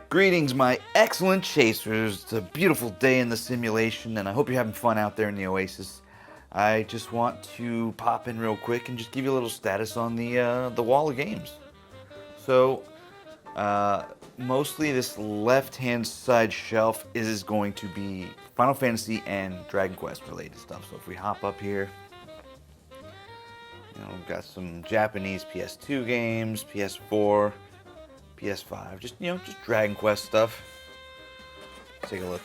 Greetings, my excellent chasers. It's a beautiful day in the simulation, and I hope you're having fun out there in the Oasis. I just want to pop in real quick and just give you a little status on the wall of games. So, mostly this left-hand side shelf is going to be Final Fantasy and Dragon Quest related stuff. So if we hop up here, we've got some Japanese PS2 games, PS4. PS5, just Dragon Quest stuff. Let's take a look.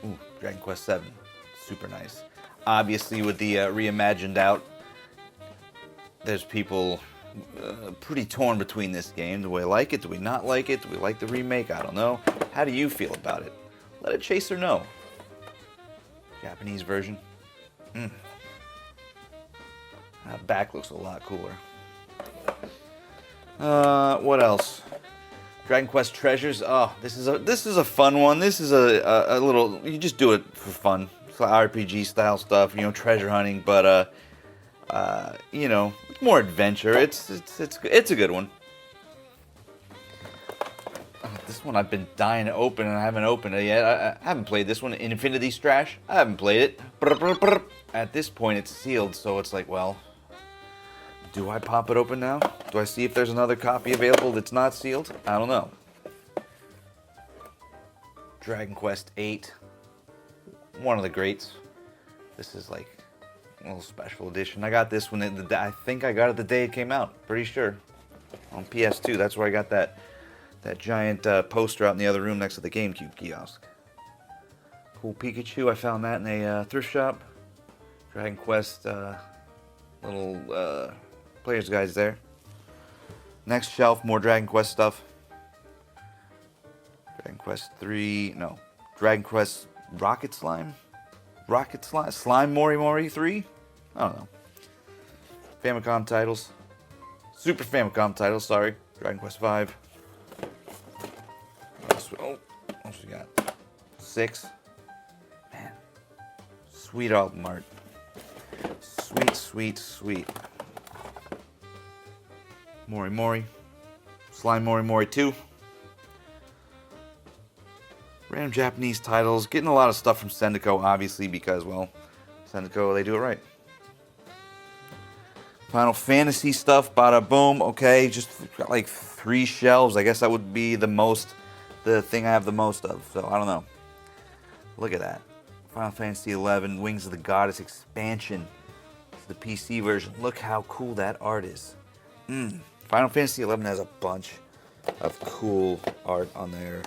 Ooh, Dragon Quest 7, super nice. Obviously, with the reimagined out, there's people pretty torn between this game. Do we like it? Do we not like it? Do we like the remake? I don't know. How do you feel about it? Let a chaser know. Japanese version. That back looks a lot cooler. What else? Dragon Quest Treasures. Oh, this is a fun one. This is a little. You just do it for fun. It's like RPG style stuff. Treasure hunting, but it's more adventure. It's a good one. This one I've been dying to open and I haven't opened it yet. I haven't played this one. Infinity Strash. I haven't played it. At this point, it's sealed, so it's like, well. Do I pop it open now? Do I see if there's another copy available that's not sealed? I don't know. Dragon Quest 8. One of the greats. This is like a little special edition. I got this one, I think I got it the day it came out. Pretty sure. On PS2. That's where I got that giant poster out in the other room next to the GameCube kiosk. Cool Pikachu. I found that in a thrift shop. Dragon Quest little player's guides there. Next shelf, more Dragon Quest stuff. Dragon Quest 3, no. Dragon Quest Rocket Slime? Slime Mori Mori 3? I don't know. Famicom titles. Super Famicom titles, sorry. Dragon Quest 5. What else we got? 6. Man. Sweet album art. Sweet, sweet, sweet. Mori Mori. Slime Mori Mori 2. Random Japanese titles. Getting a lot of stuff from Sendico, obviously, because, well, Sendico, they do it right. Final Fantasy stuff. Bada boom. Okay, just got like 3 shelves. I guess that would be the thing I have the most of. So, I don't know. Look at that. Final Fantasy 11, Wings of the Goddess expansion. It's the PC version. Look how cool that art is. Final Fantasy 11 has a bunch of cool art on their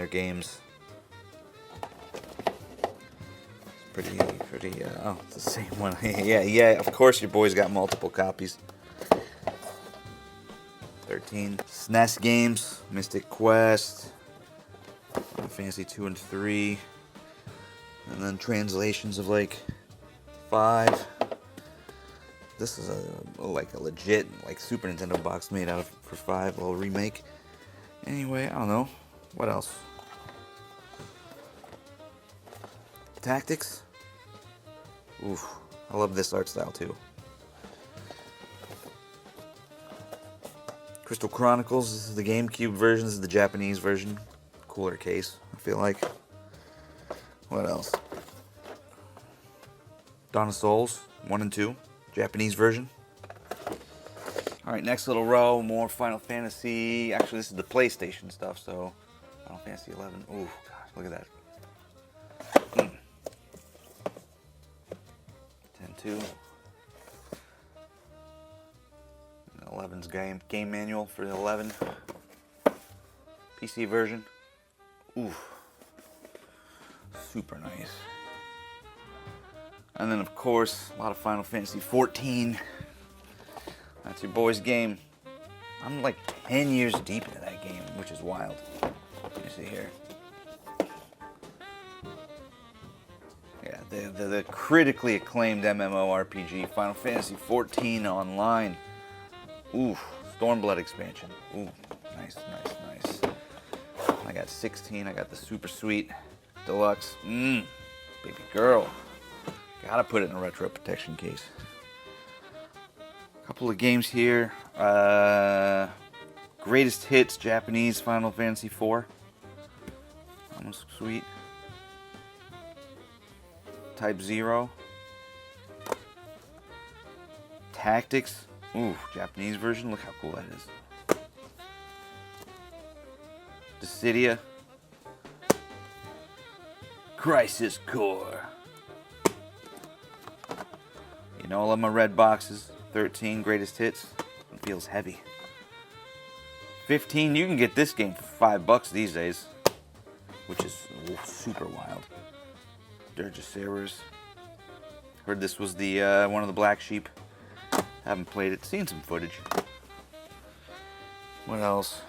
games. It's pretty. Oh, it's the same one. yeah. Of course, your boy's got multiple copies. 13 SNES games, Mystic Quest, Final Fantasy 2 and 3, and then translations of like 5. This is a legit Super Nintendo box made out of for 5, a little remake. Anyway, I don't know. What else? Tactics. Oof, I love this art style too. Crystal Chronicles. This is the GameCube version. This is the Japanese version. Cooler case, I feel like. What else? Dawn of Souls 1 and 2. Japanese version. Alright, next little row, more Final Fantasy. Actually, this is the PlayStation stuff, so Final Fantasy 11. Ooh, gosh, look at that. 10-2. 11's game manual for the 11. PC version. Ooh. Super nice. And then, of course, a lot of Final Fantasy 14. That's your boy's game. I'm like 10 years deep into that game, which is wild. Let me see here. Yeah, the critically acclaimed MMORPG, Final Fantasy 14 Online. Ooh, Stormblood expansion. Ooh, nice. I got 16. I got the Super Sweet Deluxe. Baby girl. Gotta put it in a retro protection case. A couple of games here. Greatest Hits Japanese Final Fantasy IV. Almost sweet. Type 0. Tactics. Ooh, Japanese version. Look how cool that is. Dissidia. Crisis Core. You know, I love my red boxes. 13 Greatest Hits. It feels heavy. 15. You can get this game for $5 these days, which is super wild. Dirge-a-Sailors. Heard this was the one of the black sheep. Haven't played it. Seen some footage. What else?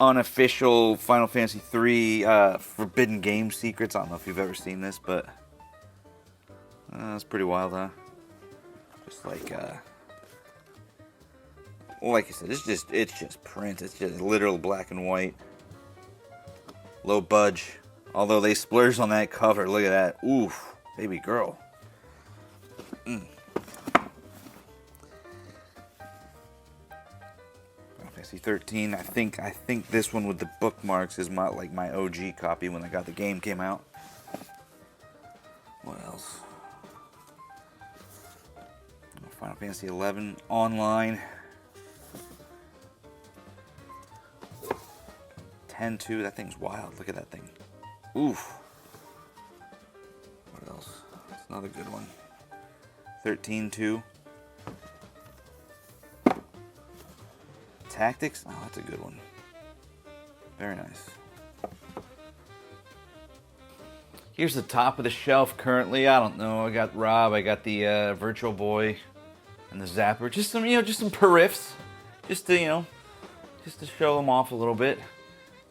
Unofficial Final Fantasy III Forbidden Game Secrets. I don't know if you've ever seen this, but that's pretty wild, huh? Just like I said, it's just print. It's just literal black and white. Low budge. Although they splurged on that cover. Look at that. Oof, baby girl. Final Fantasy 13. I think this one with the bookmarks is my OG copy when I got the game came out. What else? Final Fantasy 11 online. 10-2. That thing's wild. Look at that thing. Oof. What else? That's another good one. 13-2. Tactics. Oh, that's a good one. Very nice. Here's the top of the shelf currently. I don't know. I got Rob. I got the Virtual Boy and the Zapper. Just some, just some periffs. Just to, just to show them off a little bit.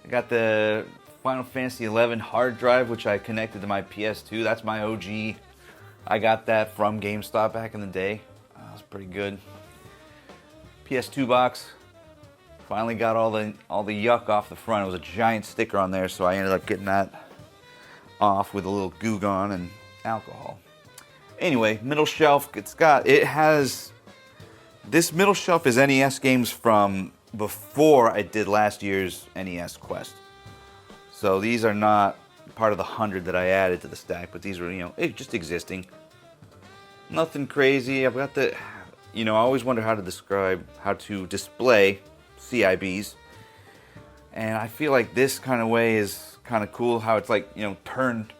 I got the Final Fantasy 11 hard drive, which I connected to my PS2. That's my OG. I got that from GameStop back in the day. That was pretty good. PS2 box. Finally got all the yuck off the front. It was a giant sticker on there, so I ended up getting that off with a little Goo Gone and alcohol. Anyway, middle shelf. This middle shelf is NES games from before I did last year's NES Quest. So these are not part of the 100 that I added to the stack, but these were, just existing. Nothing crazy. I've got the, I always wonder how to display CIBs. And I feel like this kind of way is kind of cool, how it's like, turned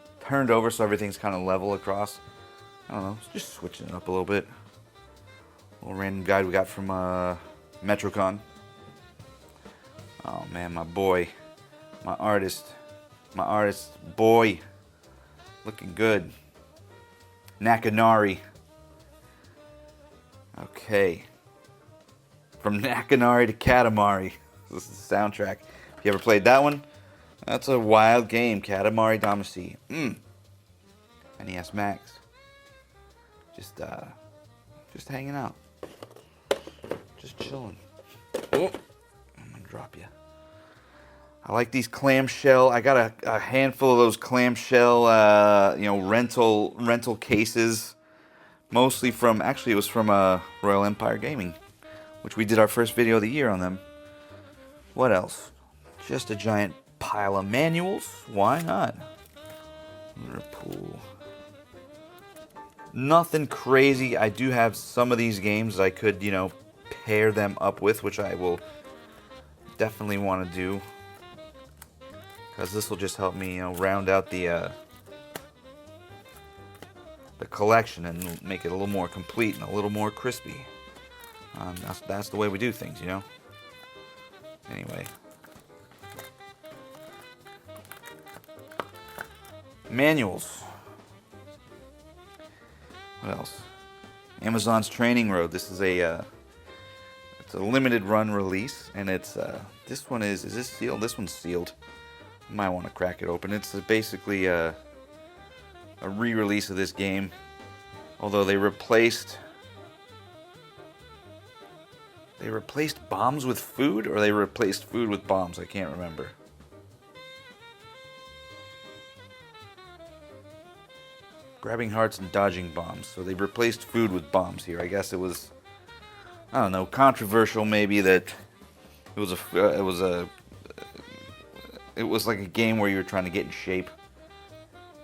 over so everything's kind of level across. I don't know, just switching it up a little bit. A little random guide we got from Metrocon. Oh man, my boy, my artist boy, looking good. Nakanari. Okay. From Nakanari to Katamari. This is the soundtrack. If you ever played that one, that's a wild game. Katamari Damacy. NES Max. Just hanging out. Just chilling. Oh, I'm gonna drop you. I like these clamshell. I got a handful of those clamshell, rental cases. Mostly from, actually it was from Royal Empire Gaming, which we did our first video of the year on them. What else? Just a giant pile of manuals. Why not? Liverpool. Nothing crazy. I do have some of these games that I could, pair them up with, which I will definitely want to do. Because this will just help me, round out the collection and make it a little more complete and a little more crispy. That's the way we do things, Anyway. Manuals. What else? Amazon's Training Road. This is it's a limited run release, and it's this one is this sealed? This one's sealed. I might want to crack it open. It's basically a re-release of this game, although they replaced bombs with food, or they replaced food with bombs. I can't remember. Grabbing hearts and dodging bombs. So they replaced food with bombs here. I guess it was, I don't know, controversial maybe that It was like a game where you were trying to get in shape.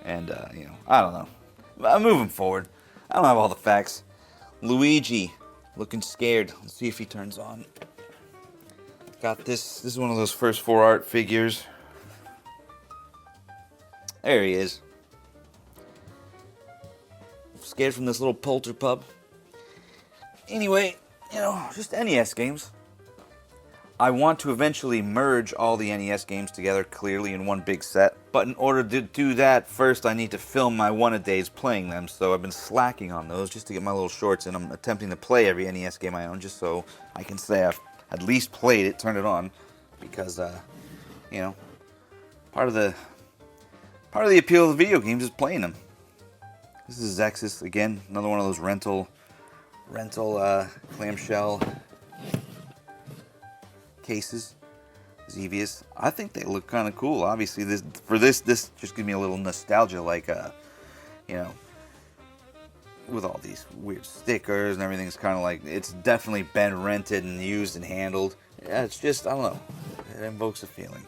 And, you know, I don't know. I'm moving forward. I don't have all the facts. Luigi, looking scared. Let's see if he turns on. Got this. This is one of those first 4 art figures. There he is. Scared from this little polter pup. Anyway, you know, just NES games. I want to eventually merge all the NES games together clearly in one big set. But in order to do that, first I need to film my one-a-days playing them. So I've been slacking on those just to get my little shorts in. I'm attempting to play every NES game I own just so I can say I've at least played it, turned it on. Because, you know, part of the appeal of the video games is playing them. This is Xexus, again, another one of those rental clamshell cases. Xevious. I think they look kind of cool. Obviously, this just gives me a little nostalgia, like, you know, with all these weird stickers and everything. It's kind of like, it's definitely been rented and used and handled. Yeah, it's just, I don't know, it invokes a feeling.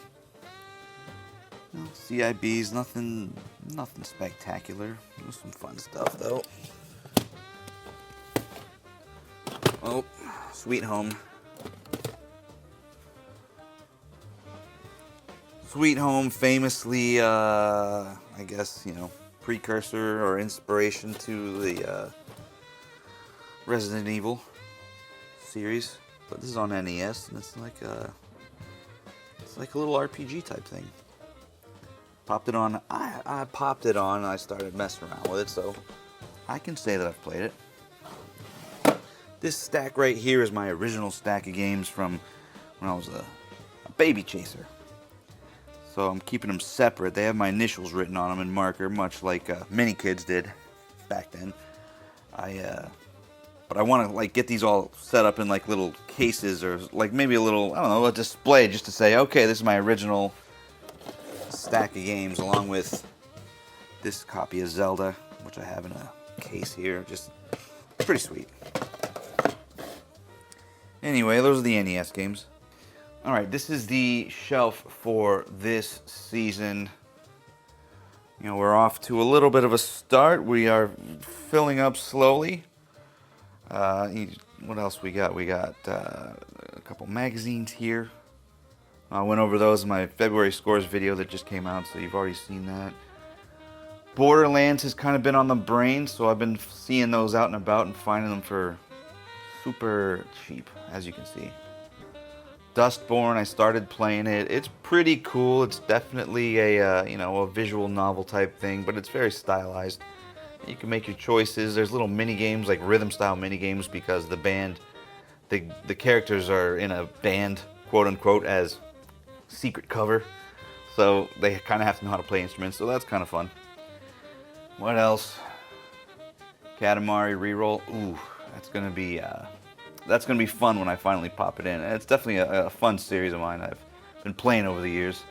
Well, CIBs, nothing spectacular. There's some fun stuff though. Oh, Sweet Home. Sweet Home, famously, I guess, you know, precursor or inspiration to the Resident Evil series. But this is on NES, and it's like a little RPG type thing. Popped it on. I popped it on and I started messing around with it, so I can say that I've played it. This stack right here is my original stack of games from when I was a baby chaser. So I'm keeping them separate. They have my initials written on them in marker, much like many kids did back then. But I want to like get these all set up in like little cases or like maybe a little, I don't know, a display just to say, okay, this is my original stack of games, along with this copy of Zelda, which I have in a case here. Just pretty sweet. Anyway, those are the NES games. Alright, this is the shelf for this season. You know, we're off to a little bit of a start. We are filling up slowly. What else we got? We got a couple magazines here. I went over those in my February scores video that just came out, so you've already seen that. Borderlands has kind of been on the brain, so I've been seeing those out and about and finding them for super cheap, as you can see. Dustborn, I started playing it. It's pretty cool. It's definitely a you know, a visual novel type thing, but it's very stylized. You can make your choices. There's little mini games, like rhythm style mini games, because the band, the characters are in a band, quote unquote, as secret cover, so they kind of have to know how to play instruments. So that's kind of fun. What else? Katamari reroll. Ooh, that's gonna be fun when I finally pop it in. It's definitely a fun series of mine I've been playing over the years.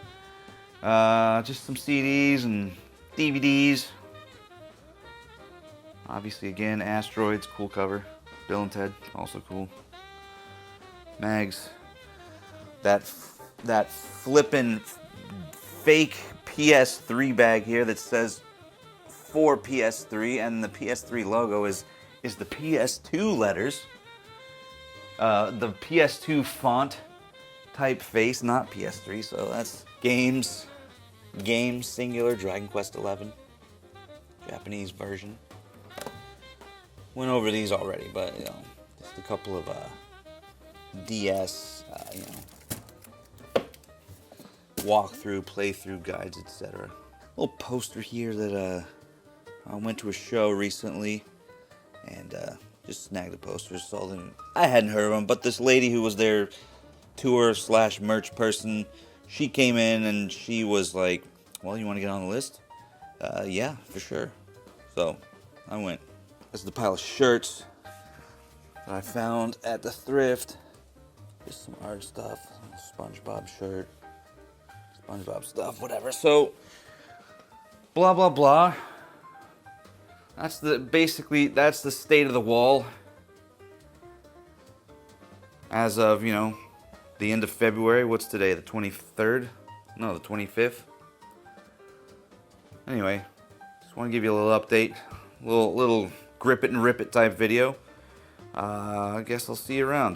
Just some CDs and DVDs. Obviously, again, Asteroids, cool cover. Bill and Ted, also cool. Mags. That flippin' fake PS3 bag here that says for PS3, and the PS3 logo is the PS2 letters. The PS2 font typeface, not PS3, so that's games singular, Dragon Quest 11, Japanese version. Went over these already, but you know, just a couple of DS, you know, walkthrough, playthrough guides, etc. Little poster here that I went to a show recently and just snagged the posters. Saw them. I hadn't heard of them, but this lady who was their tour/merch person, she came in and she was like, "Well, you want to get on the list?" Yeah, for sure. So I went. This is the pile of shirts that I found at the thrift. Just some art stuff, SpongeBob shirt, SpongeBob stuff, whatever. So, blah blah blah. That's that's the state of the wall as of, you know, the end of February. What's today? The 23rd? No, the 25th. Anyway, just want to give you a little update, little grip it and rip it type video. I guess I'll see you around.